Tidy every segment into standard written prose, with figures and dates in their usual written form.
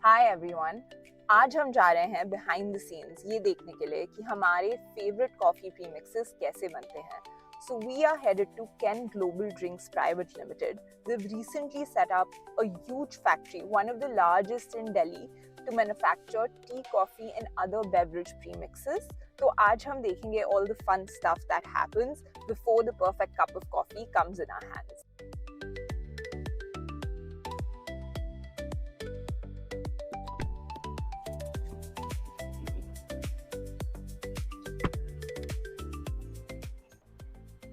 Hi everyone. आज हम जा रहे हैं बिहाइंड द सीन्स ये देखने के लिए कि हमारे फेवरेट कॉफी प्रीमिक्सेस कैसे बनते हैं। So we are headed to Ken Global Drinks Private Limited. They've recently set up a huge factory, one of the largest in Delhi, to manufacture tea, coffee and other beverage premixes. तो आज हम देखेंगे all the fun stuff that happens before the perfect cup of coffee comes in our hands.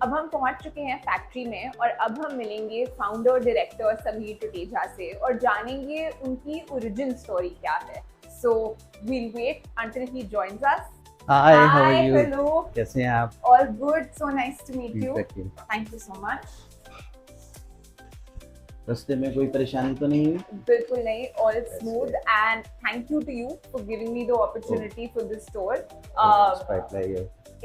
अब हम पहुंच चुके हैं factory में और अब हम मिलेंगे फाउंडर डायरेक्टर समीर टटेजा से और जानेंगे उनकी ओरिजिन स्टोरी क्या है। So we'll wait until he joins us. Hi, how are you? Hello, कैसे हैं आप? All good, so nice to meet you. Exactly. Thank you so much. रास्ते में कोई परेशानी तो नहीं हुई? बिल्कुल नहीं, all smooth and thank you to you for giving me the opportunity for this tour.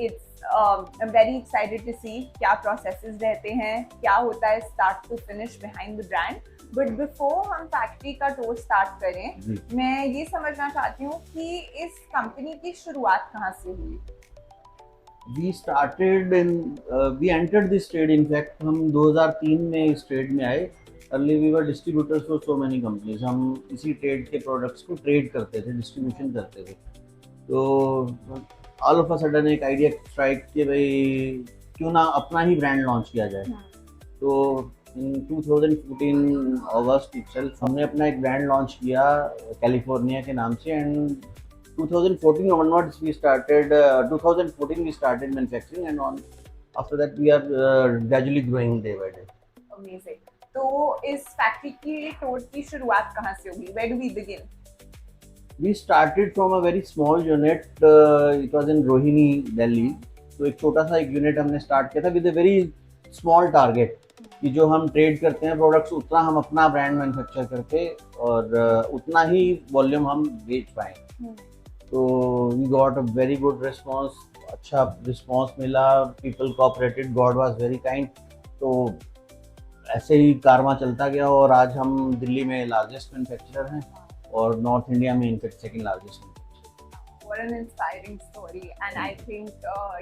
It's I'm very excited to see क्या processes रहते हैं, क्या होता है start to finish behind the brand. But before हम फैक्ट्री का tour start करें, मैं ये समझना चाहती हूँ कि इस कंपनी की शुरुआत कहाँ से हुई? We entered this trade. In fact, हम 2003 में इस ट्रेड में आए. Early we were distributors for so many companies. हम इसी ट्रेड के प्रोडक्ट्स को ट्रेड करते थे, डिस्ट्रीब्यूशन करते थे. तो ऑल ऑफ अ सडन एक आइडिया स्ट्राइक कि भाई क्यों ना अपना ही ब्रांड लॉन्च किया जाए. तो इन 2014 अगस्त इटसेल्फ हमने अपना एक ब्रांड लॉन्च किया कैलिफोर्निया के नाम से. And 2014 onwards we started 2014 we started manufacturing, and on after that we are gradually growing day by day. Amazing. तो इस फैक्ट्री की टूर की शुरुआत कहाँ से होगी? Where do we begin? We started from a very small unit. It was in Rohini, Delhi. तो एक छोटा सा एक यूनिट हमने स्टार्ट किया था with a very small target कि जो हम ट्रेड करते हैं प्रोडक्ट्स उतना हम अपना ब्रांड मैन्युफैक्चर करके और उतना ही वॉल्यूम हम बेच पाए. तो we got a very good response. अच्छा रिस्पॉन्स मिला, people cooperated, God was very kind. तो ऐसे ही कारवां चलता गया और आज हम दिल्ली में लार्जेस्ट मैन्युफैक्चरर हैं और नॉर्थ इंडिया में in fact second largest. What an inspiring story, and I think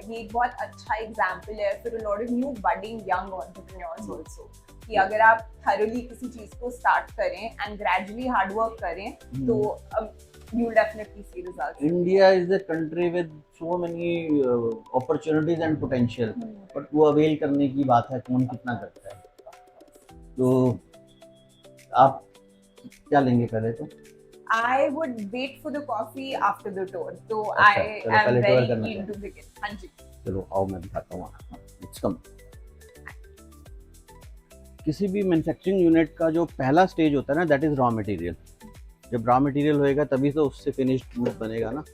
ये एक बहुत अच्छा एग्जाम्पल है for a lot of new budding young entrepreneurs also कि अगर आप thoroughly किसी चीज को स्टार्ट करें and gradually hard work करें तो you will definitely see results. India is a country with so many opportunities and potential, but वो अवेल करने की बात है, कौन कितना करता है. तो आप क्या लेंगे पहले? तो I would wait for the coffee after the tour. So I am very keen to begin. हाँ जी. चलो आओ मैं दिखाता हूँ. Let's come. किसी भी मैन्युफैक्चरिंग यूनिट का जो पहला स्टेज होता है ना, दैट इज रॉ मटेरियल. जब रॉ मटेरियल होएगा तभी तो उससे फिनिश्ड गुड बनेगा ना.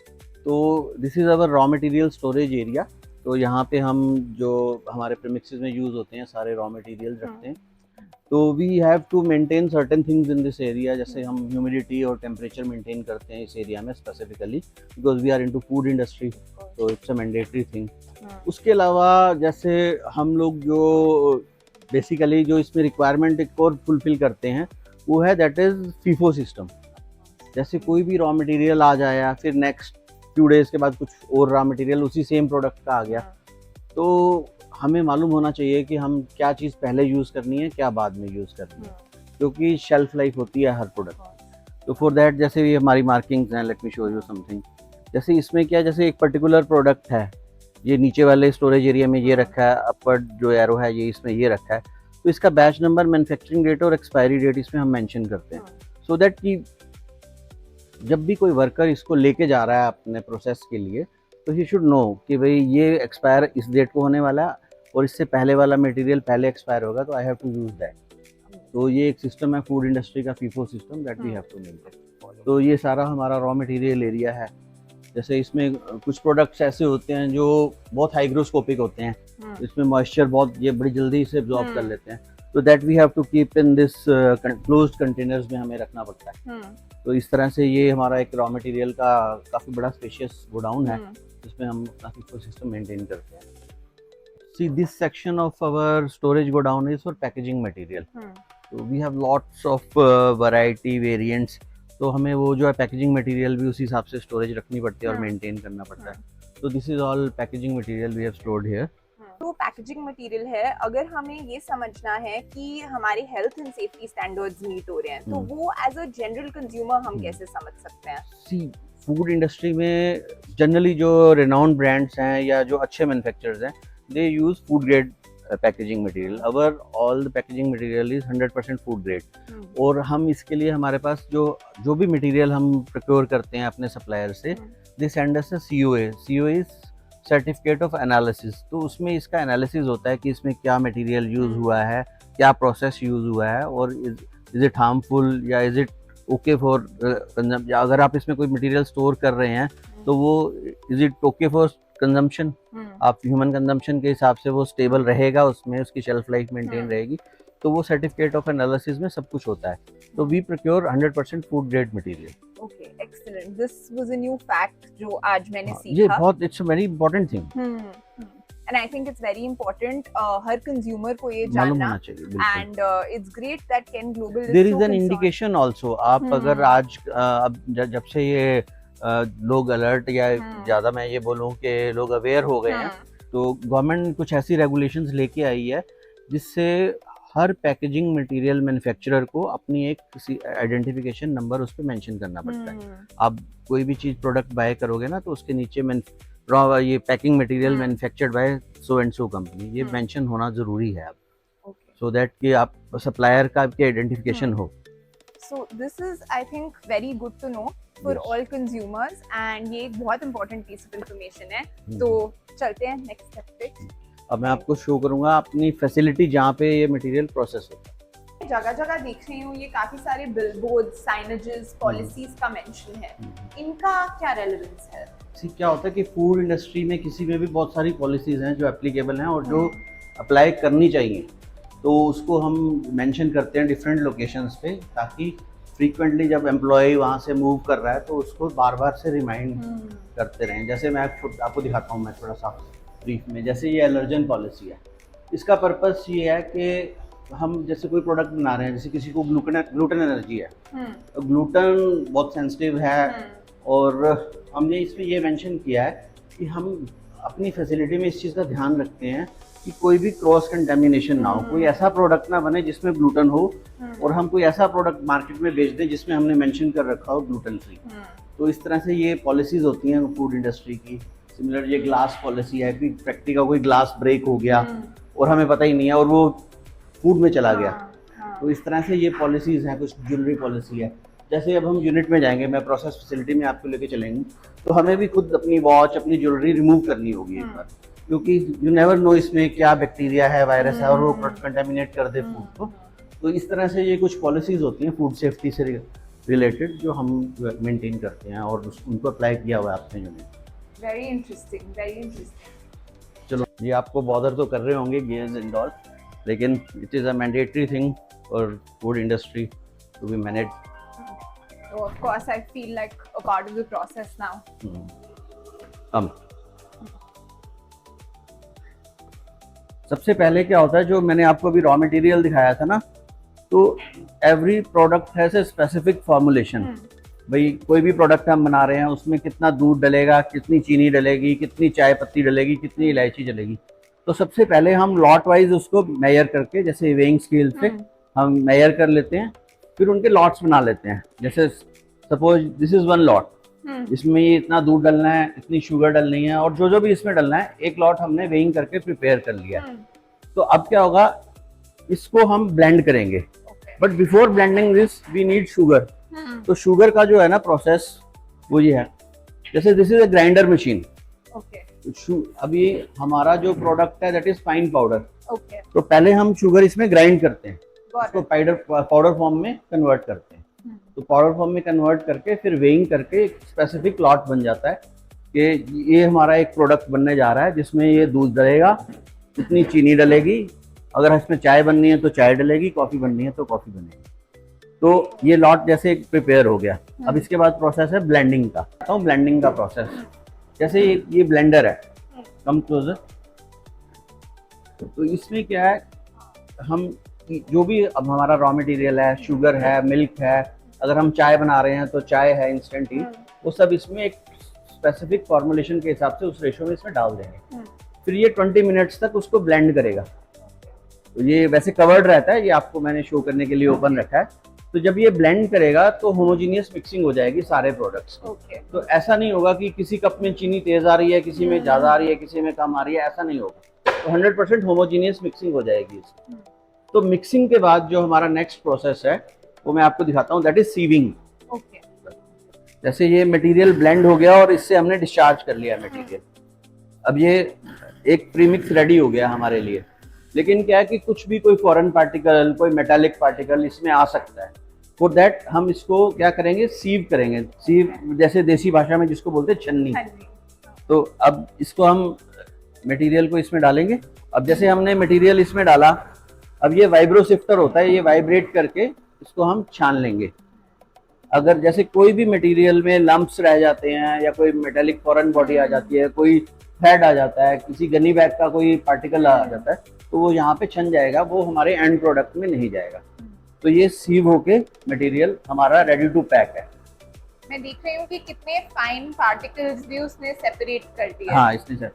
तो this is our raw material storage area. तो यहाँ पे हम जो हमारे प्रीमिक्सेस में यूज होते हैं सारे रॉ मटेरियल रखते हैं. तो we have to maintain certain things in this area. जैसे हम ह्यूमिडिटी और टेम्परेचर मेंटेन करते हैं इस एरिया में specifically because we are into food industry. तो इट्स अ मैंडेटरी थिंग. उसके अलावा जैसे हम लोग जो बेसिकली जो इसमें रिक्वायरमेंट एक और फुलफिल करते हैं वो है दैट इज फीफो सिस्टम. जैसे कोई भी रॉ मटेरियल आ जाया, फिर नेक्स्ट फ्यू डेज के बाद कुछ और रॉ मटेरियल उसी सेम प्रोडक्ट का आ गया, तो हमें मालूम होना चाहिए कि हम क्या चीज़ पहले यूज़ करनी है, क्या बाद में यूज़ करनी है, क्योंकि शेल्फ लाइफ होती है हर प्रोडक्ट. तो फॉर दैट जैसे ये हमारी मार्किंग्स हैं. Let me show you something. जैसे इसमें क्या, जैसे एक पर्टिकुलर प्रोडक्ट है, ये नीचे वाले स्टोरेज एरिया में ये रखा है, अपर जो एरो है ये इसमें ये रखा है. तो इसका बैच नंबर, मैन्युफैक्चरिंग डेट और एक्सपायरी डेट इसमें हम मेंशन करते हैं. सो दैट कि जब भी कोई वर्कर इसको लेके जा रहा है अपने प्रोसेस के लिए तो ही शुड नो कि भाई ये एक्सपायर इस डेट को होने वाला है और इससे पहले वाला मटेरियल पहले एक्सपायर होगा, तो I have to use that. तो ये एक सिस्टम है फूड इंडस्ट्री का, FIFO system, that we have to maintain. तो ये सारा हमारा रॉ मटेरियल एरिया है. जैसे इसमें कुछ प्रोडक्ट्स ऐसे होते हैं जो बहुत हाइग्रोस्कोपिक होते हैं, इसमें मॉइस्चर बहुत ये बड़ी जल्दी से एब्जॉर्ब कर लेते हैं. तो that we have to keep in this closed containers में हमें रखना पड़ता है. तो इस तरह से ये हमारा एक रॉ मटेरियल का काफ़ी बड़ा स्पेशियस गोडाउन है जिसमें हम अपना फीफो सिस्टम मेंटेन करते हैं. See, this section of our storage godown is for packaging material. So we have lots of variety variants. तो हमें वो जो है पैकेजिंग मटेरियल भी उसी हिसाब से स्टोरेज रखनी पड़ती है और हाँ। मेंटेन करना पड़ता है। तो this is all packaging material we have stored here. तो पैकेजिंग मटेरियल है, अगर हमें ये समझना है कि हमारे health and safety standards meet हो रहे हैं, तो वो एज अ जनरल कंज्यूमर हम कैसे समझ सकते हैं? सी फूड इंडस्ट्री में जनरली जो रिनाउंड ब्रांड्स हैं या जो अच्छे मैन्युफैक्चरर्स हैं, they use food grade packaging material. Our all the packaging material is 100% food grade. और हम इसके लिए हमारे पास जो भी मटेरियल हम प्रोक्योर करते हैं अपने सप्लायर से, they send us a COA। COA is certificate of analysis. तो उसमें इसका एनालिसिस होता है कि इसमें क्या मटेरियल यूज हुआ है, क्या प्रोसेस यूज हुआ है, और इज इट हार्मफुल या is it okay for consumption. या अगर आप इसमें कोई मटेरियल स्टोर कर रहे हैं तो वो is it okay for consumption, आप ह्यूमन कंजम्पशन के हिसाब से वो स्टेबल रहेगा, उसमें उसकी शेल्फ लाइफ मेंटेन रहेगी। तो वो सर्टिफिकेट ऑफ एनालिसिस में सब कुछ होता है। तो we procure 100% food grade material. Okay, excellent, this was a new fact जो आज मैंने सीखा। ये बहुत it's a very important thing and I think it's very important हर कंज्यूमर को ये मालूम जानना। होना चाहिए, बिल्कुल। And it's great that can global there is an indication also. आप अगर आज अब जब से ये लोग अलर्ट या ज्यादा मैं ये बोलूं कि लोग अवेयर हो गए हैं, तो गवर्नमेंट कुछ ऐसी रेगुलेशंस लेके आई है जिससे हर पैकेजिंग मटेरियल मैन्युफैक्चरर को अपनी एक किसी आइडेंटिफिकेशन नंबर उस पर मेंशन करना पड़ता है। आप कोई भी चीज प्रोडक्ट बाय करोगे ना, तो उसके नीचे ये packing material manufactured by so and so company, ये मेंशन होना जरूरी है अब, सो दैट कि आप सप्लायर का आपकी आइडेंटिफिकेशन हो। So this is I think very good to know for all consumers, and ये एक बहुत इंपॉर्टेंट पीस ऑफ इंफॉर्मेशन है। तो चलते हैं नेक्स्ट स्टेप पे। अब मैं आपको शो करूंगा अपनी फैसिलिटी जहाँ पे ये मटेरियल प्रोसेस होता है। जगह जगह देख रही हूँ ये काफी सारे बिलबोर्ड, साइनेजेस, पॉलिसीज का मेंशन है, इनका क्या रेलेवेंस है? क्या होता है कि फूड इंडस्ट्री में किसी में भी बहुत सारी पॉलिसीज हैं जो एप्लीकेबल हैं और जो अप्लाई करनी चाहिए, तो उसको हम मेंशन करते हैं डिफरेंट लोकेशंस पे, ताकि फ्रीक्वेंटली जब एम्प्लॉय वहाँ से मूव कर रहा है तो उसको बार बार से रिमाइंड करते रहें। जैसे मैं आपको दिखाता हूँ, मैं थोड़ा सा ब्रीफ में। जैसे ये एलर्जन पॉलिसी है, इसका पर्पस ये है कि हम जैसे कोई प्रोडक्ट बना रहे हैं, जैसे किसी को ग्लूटेन एलर्जी है, तो ग्लूटेन बहुत सेंसिटिव है, और हमने इसमें ये मेंशन किया है कि हम अपनी फैसिलिटी में इस चीज़ का ध्यान रखते हैं कि कोई भी क्रॉस कंटेमिनेशन ना हो, कोई ऐसा प्रोडक्ट ना बने जिसमें ग्लूटेन हो, और हम कोई ऐसा प्रोडक्ट मार्केट में बेच दें जिसमें हमने मेंशन कर रखा हो ग्लूटेन फ्री। तो इस तरह से ये पॉलिसीज होती हैं फूड इंडस्ट्री की। सिमिलर ये ग्लास पॉलिसी है कि फैक्ट्री का कोई ग्लास ब्रेक हो गया और हमें पता ही नहीं है और वो फूड में चला गया, तो इस तरह से ये पॉलिसीज हैं। कुछ ज्वेलरी पॉलिसी है, जैसे अब हम यूनिट में जाएंगे, मैं प्रोसेस फैसिलिटी में आपको लेके चलेंगे, तो हमें भी खुद अपनी वॉच, अपनी ज्वेलरी रिमूव करनी होगी एक बार, क्योंकि यू नेवर नो इसमें क्या बैक्टीरिया है, वायरस है, और वो कंटेमिनेट कर दे फूड को। तो इस तरह से ये कुछ पॉलिसीज होती हैं फूड सेफ्टी से रिलेटेड जो हम मेंटेन करते हैं और उनको अप्लाई किया हुआ है अपने unit. Very interesting, very interesting. चलो, ये आपको बॉदर तो कर रहे होंगे गेयर्स एंड ऑल, लेकिन it is a mandatory thing for food industry to be manage. So of course I feel like a part of the process now. सबसे पहले क्या होता है, जो मैंने आपको अभी रॉ मटेरियल दिखाया था ना, तो every product has a specific formulation. भाई कोई भी प्रोडक्ट हम बना रहे हैं, उसमें कितना दूध डलेगा, कितनी चीनी डलेगी, कितनी चाय पत्ती डलेगी, कितनी इलायची डलेगी। तो सबसे पहले हम लॉट वाइज उसको मेजर करके, जैसे वेइंग स्केल से हम मेजर कर लेते हैं, फिर उनके लॉट्स बना लेते हैं। जैसे suppose this is one lot, इसमें ये इतना दूध डलना है, इतनी शुगर डलनी है, और जो भी इसमें डलना है, एक लॉट हमने वेइंग करके प्रिपेयर कर लिया। तो अब क्या होगा, इसको हम ब्लेंड करेंगे, but before blending this we need sugar. तो शुगर का जो है ना प्रोसेस, वो ये है, जैसे this is a grinder machine. अब ये हमारा जो प्रोडक्ट है दैट इज फाइन पाउडर। तो पहले हम शुगर इसमें ग्राइंड करते हैं, उसको पाउडर फॉर्म में कन्वर्ट करते हैं। तो पाउडर फॉर्म में कन्वर्ट करके फिर वेइंग करके एक स्पेसिफिक लॉट बन जाता है कि ये हमारा एक प्रोडक्ट बनने जा रहा है जिसमें ये दूध डलेगा, इतनी चीनी डलेगी, अगर इसमें चाय बननी है तो चाय डलेगी, कॉफ़ी बननी है तो कॉफ़ी बनेगी। तो ये लॉट जैसे प्रिपेयर हो गया। अब इसके बाद प्रोसेस है ब्लेंडिंग का। तो ब्लेंडिंग का प्रोसेस, जैसे ये ब्लेंडर है, कम क्लोजर। तो इसमें क्या है, हम जो भी अब हमारा रॉ मटेरियल है, शुगर है, मिल्क है, अगर हम चाय बना रहे हैं तो चाय है इंस्टेंट टी, वो सब इसमें एक स्पेसिफिक फॉर्मुलेशन के हिसाब से उस रेशो में इसमें डाल देंगे। फिर ये 20 मिनट्स तक उसको ब्लेंड करेगा। तो ये वैसे कवर्ड रहता है, ये आपको मैंने शो करने के लिए ओपन रखा है। तो जब ये ब्लेंड करेगा तो होमोजीनियस मिक्सिंग हो जाएगी सारे प्रोडक्ट्स की। तो ऐसा नहीं होगा कि किसी कप में चीनी तेज आ रही है, किसी में ज्यादा आ रही है, किसी में कम आ रही है, ऐसा नहीं होगा। तो 100% होमोजीनियस मिक्सिंग हो जाएगी इसकी। तो मिक्सिंग के बाद जो हमारा नेक्स्ट प्रोसेस है वो मैं आपको दिखाता हूँ, दैट इज सीविंग। जैसे ये मटेरियल ब्लेंड हो गया और इससे हमने डिस्चार्ज कर लिया मटेरियल। अब ये एक प्रीमिक्स रेडी हो गया हमारे लिए। लेकिन क्या है कि कुछ भी कोई फॉरेन पार्टिकल, कोई मेटालिक पार्टिकल इसमें आ सकता है। फॉर दैट हम इसको क्या करेंगे, सीव करेंगे। सीव जैसे देसी भाषा में जिसको बोलते हैं छन्नी। तो अब इसको हम मटेरियल को इसमें डालेंगे। अब जैसे हमने मटेरियल इसमें डाला, अब ये वाइब्रो शिफ्टर होता है, ये वाइब्रेट करके इसको हम छान लेंगे। अगर जैसे कोई भी मटेरियल में लम्प्स रह जाते हैं या कोई मेटालिक फॉरेन बॉडी आ जाती है, कोई थ्रेड आ जाता है, किसी गनी बैग का कोई पार्टिकल आ जाता है, तो वो यहाँ पे छन जाएगा, वो हमारे एंड प्रोडक्ट में नहीं जाएगा। तो ये सीव होके मटेरियल हमारा रेडी टू पैक है। मैं देख रही हूँ कि कितने फाइन पार्टिकल्स भी उसने सेपरेट कर दिए। हाँ, इसने सर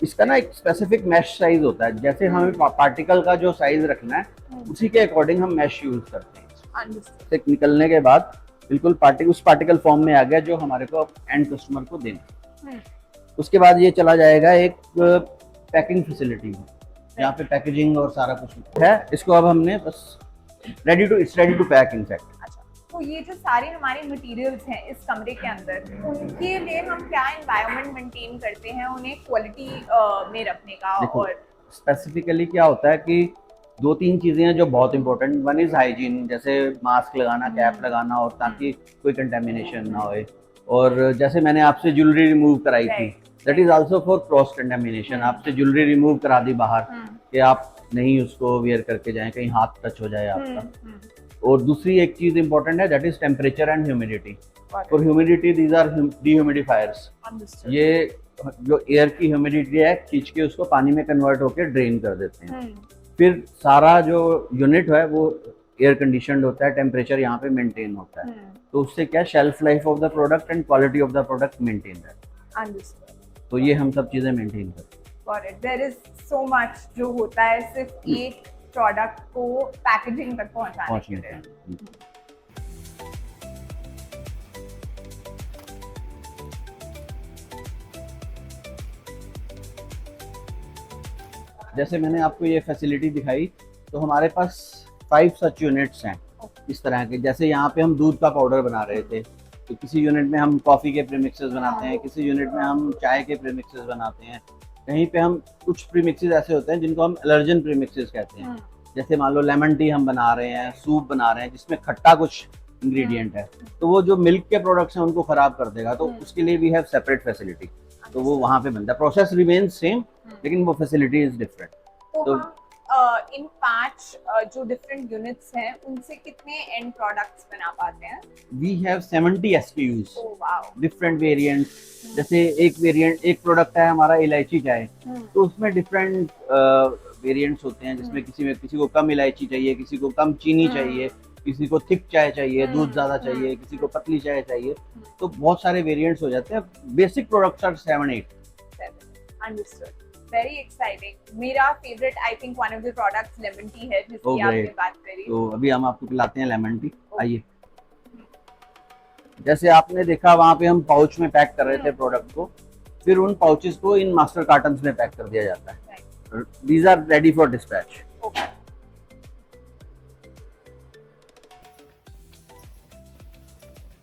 इसका ना एक स्पेसिफिक मैश साइज होता है। जैसे हमें पार्टिकल का जो साइज रखना है उसी के अकॉर्डिंग हम मैश यूज करते हैं। से निकलने के बाद बिल्कुल उस पार्टिकल फॉर्म में आ गया जो हमारे को एंड कस्टमर को देना। उसके बाद ये चला जाएगा एक पैकिंग फैसिलिटी में, जहाँ पे पैकेजिंग और सारा कुछ है। इसको अब हमने बस ready to pack in fact. तो ये जो सारे हमारे मटेरियल्स हैं इस कमरे के अंदर, उनके लिए हम क्या एनवायरनमेंट मेंटेन करते हैं उन्हें क्वालिटी में रखने का? और स्पेसिफिकली क्या होता है कि 2-3 चीजें हैं जो बहुत इंपॉर्टेंट। वन इज हाइजीन, जैसे मास्क लगाना, कैप लगाना, और ताकि कोई कंटेमिनेशन ना होए। और जैसे मैंने आपसे ज्वेलरी रिमूव कराई थी, that is also for cross contamination. आपसे ज्वेलरी रिमूव करा दी बाहर कि आप नहीं उसको वेयर करके जाएं, कहीं हाथ टच हो जाए आपका। और दूसरी एक चीज इंपॉर्टेंट है, that is temperature and humidity. For humidity these are dehumidifiers. ये जो एयर की ह्यूमिडिटी है खींच के उसको पानी में कन्वर्ट होकर ड्रेन कर देते हैं। फिर सारा जो यूनिट है वो एयर कंडीशनड होता है, टेम्परेचर यहाँ पे मेंटेन होता है। तो उससे क्या shelf life of the product and quality of the product maintain है। तो ये हम सब चीजें मेंटेन करते हैं। देयर इज सो मच जो होता है सिर्फ एक प्रोडक्ट को पैकेजिंग तक पहुंचाने के लिए। जैसे मैंने आपको ये फैसिलिटी दिखाई, तो हमारे पास 5 सच यूनिट्स हैं इस तरह के। जैसे यहाँ पे हम दूध का पाउडर बना रहे थे, तो किसी यूनिट में हम कॉफ़ी के प्रीमिक्सेस बनाते हैं, किसी यूनिट में हम चाय के प्रीमिक्सेस बनाते हैं, कहीं पे हम कुछ प्रीमिक्सेस ऐसे होते हैं जिनको हम एलर्जन प्रीमिक्सेस कहते हैं। जैसे मान लो लेमन टी हम बना रहे हैं, सूप बना रहे हैं जिसमें खट्टा कुछ इंग्रेडिएंट है, तो वो जो मिल्क के प्रोडक्ट्स हैं उनको खराब कर देगा। तो उसके लिए वी हैव सेपरेट फैसिलिटी, तो वो वहाँ पे बनता है। प्रोसेस रिमेन सेम, लेकिन वो फैसिलिटी इज डिफरेंट। तो इन 5 जो डिफरेंट यूनिट्स हैं उनसे कितने एंड प्रोडक्ट्स बना पाते हैं? We have 70 SKUs, different variants. जैसे एक प्रोडक्ट है हमारा इलायची चाय, तो उसमें डिफरेंट वेरिएंट्स होते हैं, जिसमें किसी को कम इलायची चाहिए, किसी को कम चीनी चाहिए, किसी को थिक चाय चाहिए, दूध ज्यादा चाहिए, किसी को पतली चाय चाहिए। तो बहुत सारे वेरिएंट्स हो जाते हैं। Basic products are 7-8। Understood, very exciting. मेरा favourite I think one of the products lemon tea है, जिसकी आपने बात करी। तो अभी हम आपको पिलाते हैं लेमन टी। आइए। जैसे आपने देखा वहाँ पे हम पाउच में पैक कर रहे थे प्रोडक्ट को, फिर उन पाउचेस को इन मास्टर कार्टन्स में पैक कर दिया जाता है। These are ready for dispatch. Okay.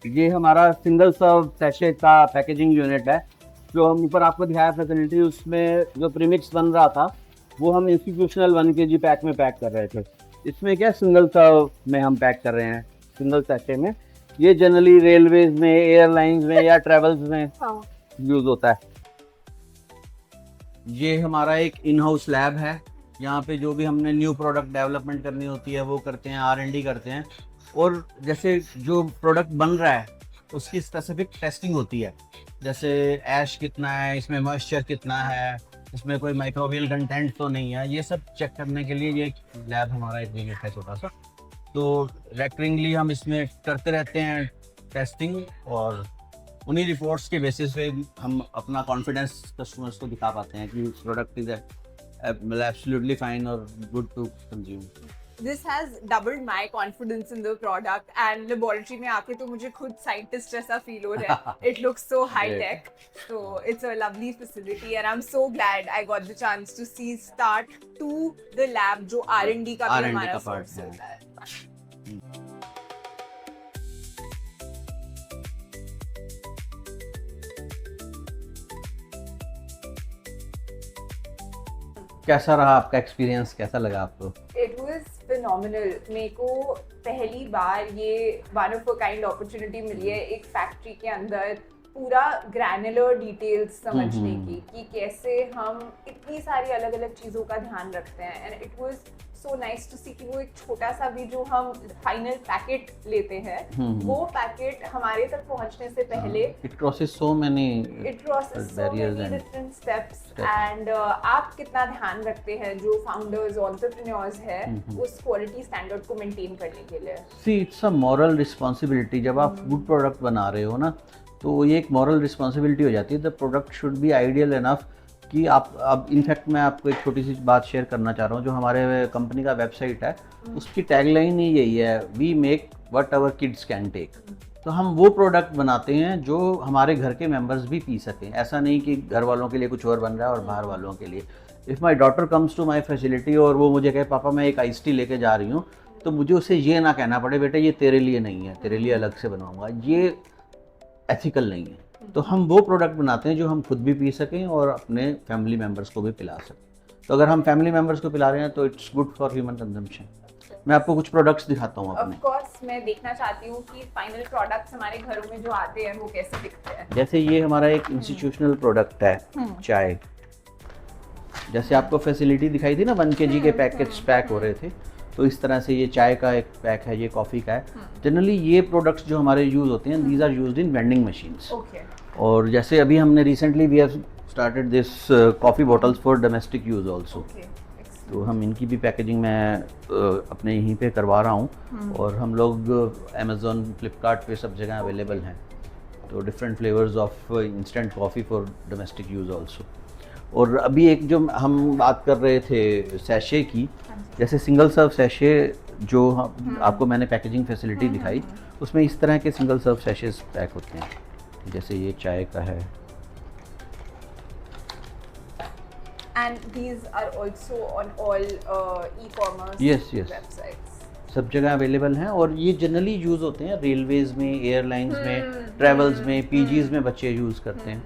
ये हमारा सिंगल सर्व सैशे का पैकेजिंग यूनिट है। जो हम ऊपर आपको दिखाया फैसिलिटी, उसमें जो प्रीमिक्स बन रहा था वो हम इंस्टीट्यूशनल 1 kg पैक में पैक कर रहे थे। इसमें क्या सिंगल सर्व में हम पैक कर रहे हैं, सिंगल सैशे में। ये जनरली रेलवेज में, एयरलाइंस में या ट्रेवल्स में यूज होता है। ये हमारा एक इन हाउस लैब है। यहाँ पे जो भी हमने न्यू प्रोडक्ट डेवलपमेंट करनी होती है वो करते हैं, R&D करते हैं। और जैसे जो प्रोडक्ट बन रहा है उसकी स्पेसिफिक टेस्टिंग होती है, जैसे ऐश कितना है, इसमें मॉइस्चर कितना है, इसमें कोई माइक्रोबियल कंटेंट तो नहीं है। ये सब चेक करने के लिए ये लैब हमारा एक यूनिट है छोटा सा। तो रेकरिंगली हम इसमें करते रहते हैं टेस्टिंग, और उन्हीं रिपोर्ट्स के बेसिस पे हम अपना कॉन्फिडेंस कस्टमर्स को दिखा पाते हैं कि प्रोडक्ट इज एब्सोल्युटली फाइन और good to consume. This has doubled my confidence in the product, and laboratory में आके तो मुझे खुद scientist जैसा feel हो रहा है. It looks so high tech, so it's a lovely facility, and I'm so glad I got the chance to see start to the lab जो R&D का भी हमारा source होता है. कैसा रहा आपका एक्सपीरियंस, कैसा लगा आपको? It was phenomenal. मेरे को पहली बार ये one of a kind opportunity मिली है एक फैक्ट्री के अंदर पूरा ग्रैनुलर डिटेल्स समझने की कि कैसे हम इतनी सारी अलग अलग चीज़ों का ध्यान रखते हैं. And it was so nice to see कि वो एक छोटा सा भी जो हम फाइनल पैकेट लेते हैं वो पैकेट हमारे तक पहुंचने से पहले it crosses so many different steps. And आप कितना ध्यान रखते हैं जो फाउंडर्स एंटरप्रेन्योर्स है उस क्वालिटी स्टैंडर्ड को मेंटेन करने के लिए. See it's a moral responsibility. जब आप गुड प्रोडक्ट बना रहे हो ना, तो ये एक मॉरल रिस्पॉन्सिबिलिटी हो जाती है. The product should be ideal enough कि आप अब इनफैक्ट मैं आपको एक छोटी सी बात शेयर करना चाह रहा हूँ. जो हमारे कंपनी का वेबसाइट है उसकी टैगलाइन ही यही है, we make what our kids can take. तो हम वो प्रोडक्ट बनाते हैं जो हमारे घर के मेंबर्स भी पी सकें. ऐसा नहीं कि घर वालों के लिए कुछ और बन रहा है और बाहर वालों के लिए. If my daughter comes to my facility और वो मुझे कहे पापा मैं एक आइस टी लेके जा रही हूँ, तो मुझे उसे ये ना कहना पड़े बेटे ये तेरे लिए नहीं है, तेरे लिए अलग से बनवाऊँगा. ये एथिकल नहीं है. तो हम वो प्रोडक्ट बनाते हैं जो हम खुद भी पी सकें और अपने फैमिली मेम्बर्स को भी पिला सकें. तो अगर हम फैमिली मेम्बर्स को पिला रहे हैं तो it's good for human consumption. मैं आपको कुछ प्रोडक्ट्स दिखाता हूँ अपने. ऑफ कोर्स मैं देखना चाहती हूँ कि फाइनल प्रोडक्ट्स हमारे घरों में जो आते हैं वो कैसे दिखते हैं. जैसे ये हमारा एक इंस्टीट्यूशनल प्रोडक्ट है चाय. जैसे आपको फैसिलिटी दिखाई थी ना 1 kg के पैकेट्स पैक हो रहे थे, तो इस तरह से ये चाय का एक पैक है, ये कॉफ़ी का है. जनरली ये प्रोडक्ट्स जो हमारे यूज़ होते हैं these are used in vending machines. और जैसे अभी हमने recently we have started this coffee bottles for domestic use also. तो हम इनकी भी पैकेजिंग मैं अपने यहीं पे करवा रहा हूँ. और हम लोग अमेज़ॉन, फ्लिपकार्ट पे सब जगह अवेलेबल हैं. तो different flavours of instant coffee for domestic use also. और अभी एक जो हम बात कर रहे थे सैशे की, जैसे सिंगल सर्व सैशे जो आपको मैंने पैकेजिंग फैसिलिटी दिखाई, उसमें इस तरह के सिंगल सर्व सैशेस पैक होते हैं. जैसे ये चाय का है. And these are also on all e-commerce websites. सब जगह अवेलेबल हैं. और ये जनरली यूज़ होते हैं रेलवेज़ में, एयरलाइंस में, ट्रैवल्स में, पीजीज़ में बच्चे यूज़ करते हैं.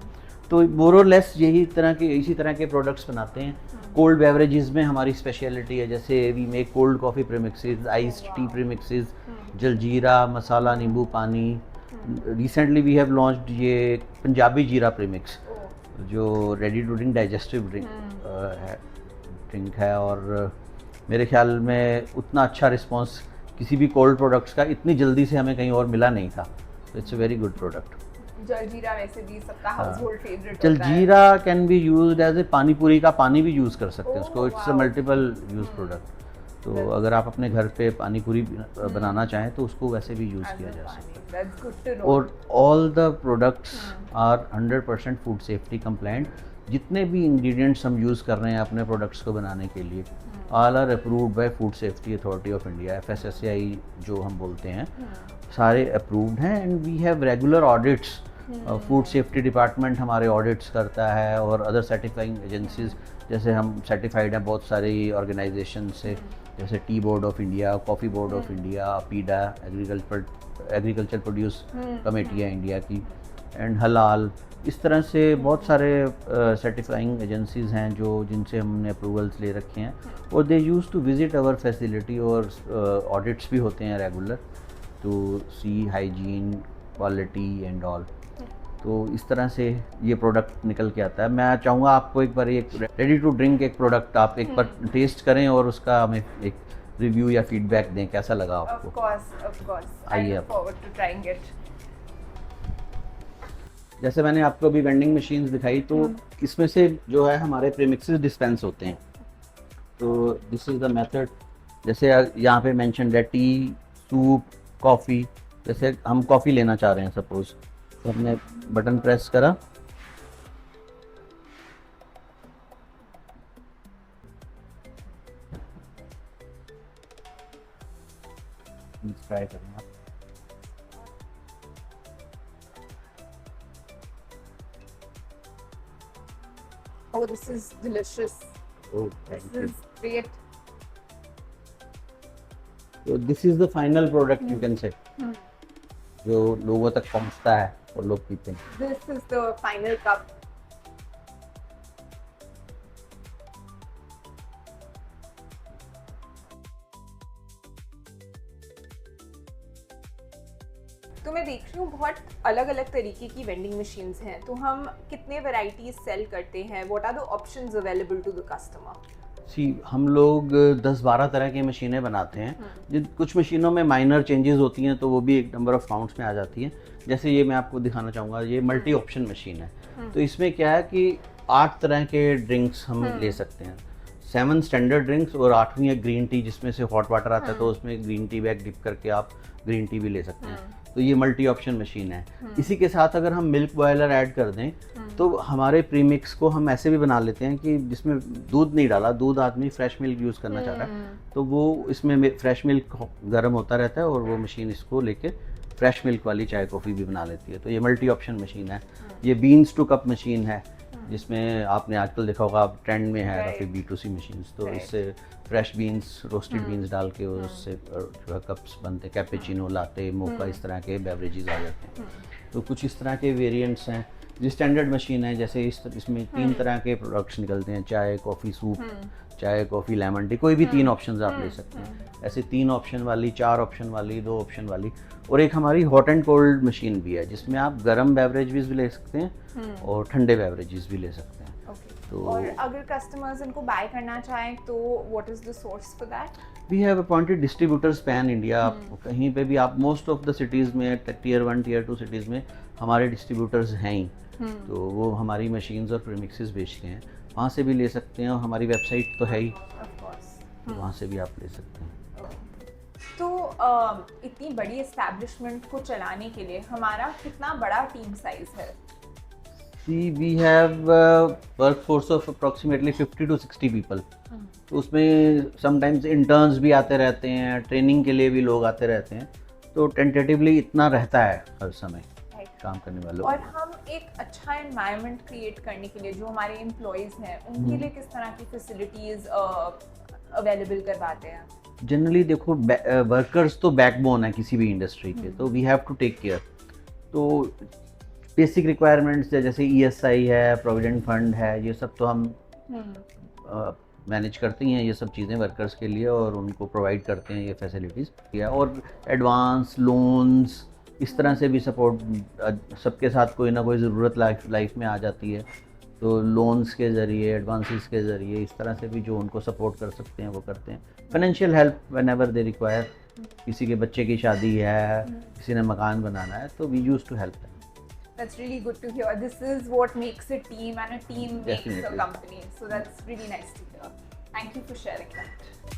तो मोर और लेस इसी तरह के प्रोडक्ट्स बनाते हैं. कोल्ड बेवरेजेस में हमारी स्पेशलिटी है. जैसे we make cold coffee premixes, iced tea premixes, jaljeera, masala nimbu pani. Recently we have launched ये पंजाबी जीरा प्रीमिक्स जो ready to drink digestive drink है. और मेरे ख्याल में उतना अच्छा रिस्पांस किसी भी कोल्ड प्रोडक्ट्स का इतनी जल्दी से हमें कहीं और मिला नहीं था. तो it's a very good product. Jaljeera वैसे भी सबका household favourite. Jaljeera can be used as a pani puri का पानी भी यूज़ कर सकते हैं उसको. It's a multiple use product. तो अगर आप अपने घर पे पानी पूरी बनाना चाहें तो उसको वैसे भी यूज़ किया जा सकता है. और all the products are 100% food safety compliant. जितने भी इंग्रेडिएंट्स हम यूज़ कर रहे हैं अपने प्रोडक्ट्स को बनाने के लिए, all are approved by Food Safety Authority of India, FSSAI जो हम बोलते हैं, सारे अप्रूव्ड हैं. And we have regular audits. Food safety department हमारे ऑडिट्स करता है. और अदर सर्टिफाइंग एजेंसीज, जैसे हम सर्टिफाइड हैं बहुत सारी ऑर्गेनाइजेशन से, जैसे tea board of India, coffee board of India, पीडा, एग्रीकल्चर प्रोड्यूस कमेटी है इंडिया की, एंड हलाल. इस तरह से बहुत सारे सर्टिफाइंग एजेंसीज़ हैं जो जिनसे हमने अप्रूवल्स ले रखे हैं. और they use to visit our facility. और ऑडिट्स भी होते हैं regular to see hygiene, quality and all. तो इस तरह से ये प्रोडक्ट निकल के आता है. मैं चाहूँगा आपको एक बार एक रेडी टू ड्रिंक एक प्रोडक्ट आप एक बार टेस्ट करें और उसका हमें एक रिव्यू या फीडबैक दें कैसा लगा आपको. Of course. आइए I look forward to trying it. जैसे मैंने आपको अभी वेंडिंग मशीन्स दिखाई, तो इसमें से जो है हमारे प्रीमिक्सेस डिस्पेंस होते हैं. तो दिस इज़ द मेथड. जैसे यहाँ पे मेंशन है टी सूप, कॉफ़ी। जैसे हम कॉफ़ी लेना चाह रहे हैं सपोज, तो हमने बटन प्रेस करा, ट्राई करें आप। Oh, this is delicious. Oh, This thank you. is great. So this is the final product you can say, जो लोगों तक पहुंचता है और लोग पीते हैं। This is the final cup. तो मैं देख रही हूँ बहुत अलग अलग तरीके की वेंडिंग मशीन्स हैं, तो हम कितने वैरायटीज सेल करते हैं? What are the options available to the customer? हम लोग 10-12 तरह की मशीनें बनाते हैं। जिन कुछ मशीनों में माइनर चेंजेस होती हैं तो वो भी एक नंबर ऑफ काउंट्स में आ जाती हैं। जैसे ये मैं आपको दिखाना चाहूँगा, ये मल्टी ऑप्शन मशीन है। तो इसमें क्या है कि 8 तरह के ड्रिंक्स हम ले सकते हैं। 7 स्टैंडर्ड ड्रिंक्स और 8वीं है ग्रीन टी, जिसमें से हॉट वाटर आता है तो उसमें ग्रीन टी बैग डिप करके आप ग्रीन टी भी ले सकते हैं। तो ये मल्टी ऑप्शन मशीन है। इसी के साथ अगर हम मिल्क बॉयलर ऐड कर दें तो हमारे प्रीमिक्स को हम ऐसे भी बना लेते हैं कि जिसमें दूध नहीं डाला, दूध आदमी फ्रेश मिल्क यूज़ करना चाह रहा है तो वो इसमें फ्रेश मिल्क गर्म होता रहता है और वो मशीन इसको लेके फ्रेश मिल्क वाली चाय कॉफ़ी भी बना लेती है। तो ये मल्टी ऑप्शन मशीन है। ये बीन्स टू कप मशीन है, जिसमें आपने आजकल देखा होगा, आप ट्रेंड में है काफ़ी B2C मशीन्स। तो इससे फ्रेश बीन्स, रोस्टेड बीन्स डाल के उससे जो है कप्स बनते, कैपेचिनो, लाते, मोका, इस तरह के बेवरेजेस आ जाते हैं। तो कुछ इस तरह के वेरिएंट्स हैं। जो स्टैंडर्ड मशीन है, जैसे इसमें 3 तरह के प्रोडक्ट्स निकलते हैं, चाय, कॉफ़ी, सूप, चाय, कॉफ़ी, लेमन टी, कोई भी 3 ऑप्शंस आप ले सकते हैं। ऐसे 3 ऑप्शन वाली, 4 ऑप्शन वाली, 2 ऑप्शन वाली, और एक हमारी हॉट एंड कोल्ड मशीन भी है जिसमें आप गर्म बेवरेजेस भी ले सकते हैं और ठंडे बेवरेजेस भी ले सकते हैं। तो और अगर कस्टमर्स इनको बाय करना चाहें तो what is the source for that? We have appointed distributors pan India. आप कहीं पे भी, आप मोस्ट ऑफ द सिटीज़ में, टियर 1 टियर 2 सिटीज़ में हमारे डिस्ट्रीब्यूटर्स हैं ही। तो वो हमारी मशीन्स और प्रीमिक्सेस बेचते हैं, वहाँ से भी ले सकते हैं। और हमारी वेबसाइट तो है ही, तो वहाँ से भी आप ले सकते हैं। तो इतनी बड़ी एस्टैब्लिशमेंट को चलाने के लिए हमारा कितना बड़ा टीम साइज है? We have workforce of approximately 50 to 60 people. तो उसमें समटाइम्स इंटर्न्स भी आते रहते हैं, ट्रेनिंग के लिए भी लोग आते रहते हैं। तो टेंटेटिवली इतना रहता है हर समय काम करने वालों। और हम एक अच्छा एनवायरनमेंट क्रिएट करने के लिए जो हमारे एम्प्लॉयज़ हैं उनके लिए किस तरह की फैसिलिटीज़ अवेलेबल करवाते हैं? जनरली देखो, वर्कर्स तो बैकबोन है किसी भी इंडस्ट्री के, तो we have to take care. तो बेसिक रिक्वायरमेंट्स जैसे ESI है, प्रोविडेंट फंड है, ये सब तो हम मैनेज करते हैं, ये सब चीज़ें वर्कर्स के लिए, और उनको प्रोवाइड करते हैं ये फैसिलिटीज़। और एडवांस लोन्स, इस तरह से भी सपोर्ट, सबके साथ कोई ना कोई ज़रूरत लाइफ में आ जाती है, तो लोन्स के ज़रिए, एडवांसेस के ज़रिए, इस तरह से भी जो उनको सपोर्ट कर सकते हैं वो करते हैं। Financial help whenever they require, किसी के बच्चे की शादी है, किसी ने मकान बनाना है, तो we use to help them. That's really good to hear. This is what makes a team, and a team makes Definitely. a company. So that's really nice to hear. Thank you for sharing that.